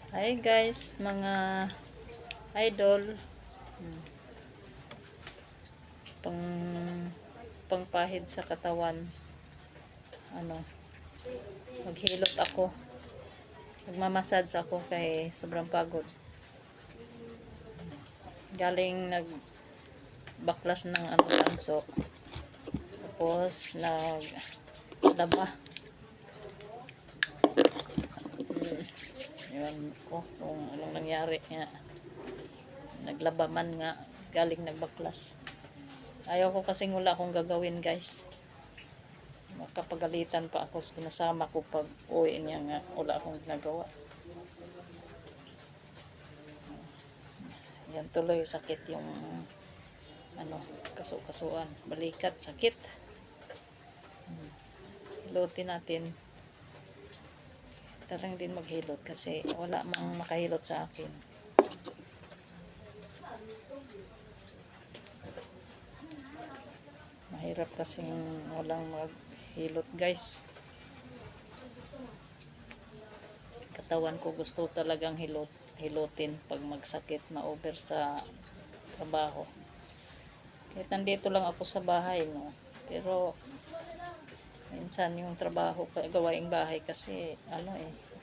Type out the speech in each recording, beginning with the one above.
Hi guys, mga idol. Hmm, Pang pangpahid sa katawan. Ano, maghilot ako. Nagmamassage ako kay sobrang pagod. Galing nagbaklas ng tanso. Tapos naglaba. Ewan ko kung anong nangyari nga. Naglaba man nga galing nagbaklas. Ayaw ko kasing wala akong gagawin guys. Makapagalitan pa ako sa kinasama ko pag uwi niya nga wala akong ginagawa. Yan tuloy sakit yung kaso-kasuan, balikat sakit. Hilutin natin. Tarang din maghilot kasi wala mang makahilot sa akin. Mahirap kasing walang maghilot guys. Katawan ko gusto talagang hilutin pag magsakit, ma-over sa trabaho. Kahit nandito lang ako sa bahay, no? Pero minsan yung trabaho, gawaing bahay kasi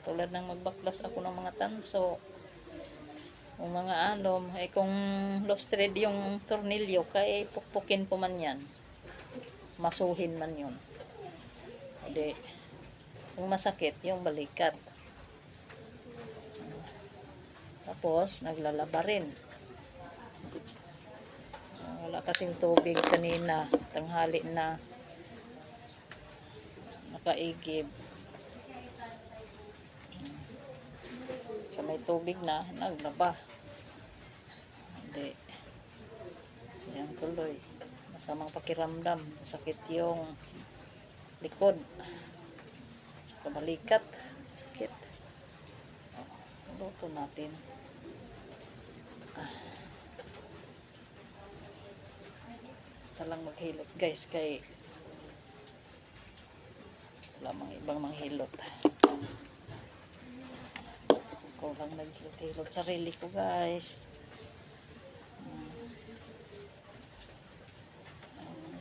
tulad ng magbaklas ako ng mga tanso o mga alom, kung lost thread yung tornilyo, kaya pukpukin ko man yan, masuhin man yun. Hindi, yung masakit yung balikat. Tapos naglalaba rin. Wala kasing tubig kanina, tanghali na, nakaigib. Sa may tubig na, naglaba. Hindi. Yan tuloy. Masamang pakiramdam. Sakit yung likod. Sa balikat. Sakit. Luto natin. Talang maghilot guys kay wala mang ibang manghilot. Ako lang naghilot-hilot sarili ko guys.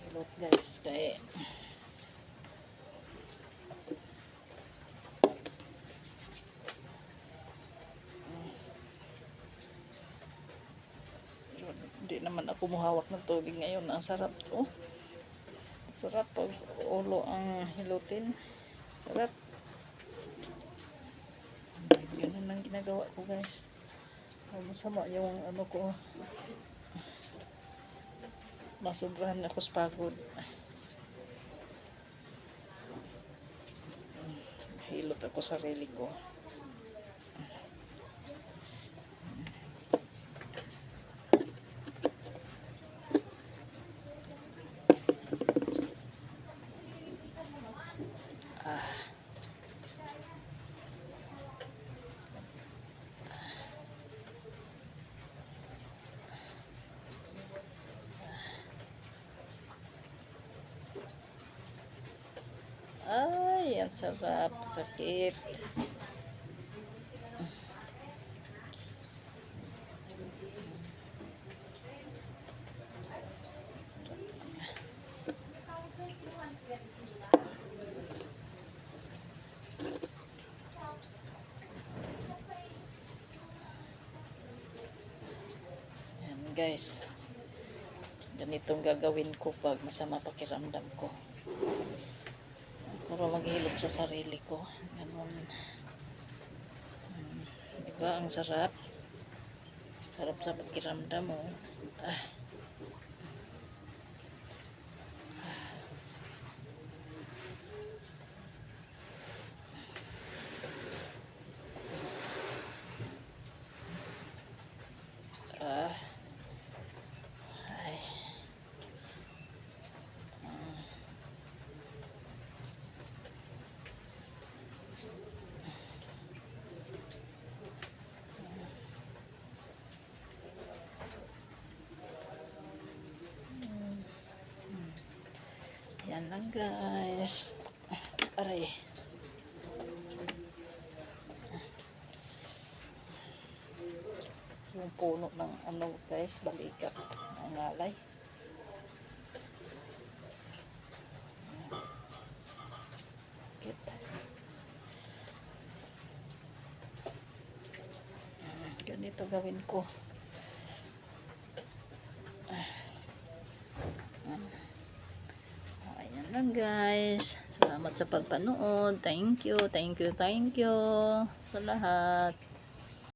Hilot guys kay hindi naman ako muhawak ng tubig ngayon. Ang sarap to. Sarap pag ulo ang hilutin. Sarap. Ganun lang ginagawa ko guys. Masama yung ko. Masobrahan ako sa pagod. Hilot ako sarili ko. Ay, ang sarap. Sakit. Yan guys. Ganitong gagawin ko pag masama pakiramdam ko. Para maghilot sa sarili ko. Ganun. Diba ang sarap? Sarap sa pakiramdam mo. Ay. Yan lang guys. Aray. puno ng ano guys, balikat. Ang ngalay. Kita. Ganito gawin ko. Ayan lang guys. Salamat sa pagpanood. Thank you sa lahat.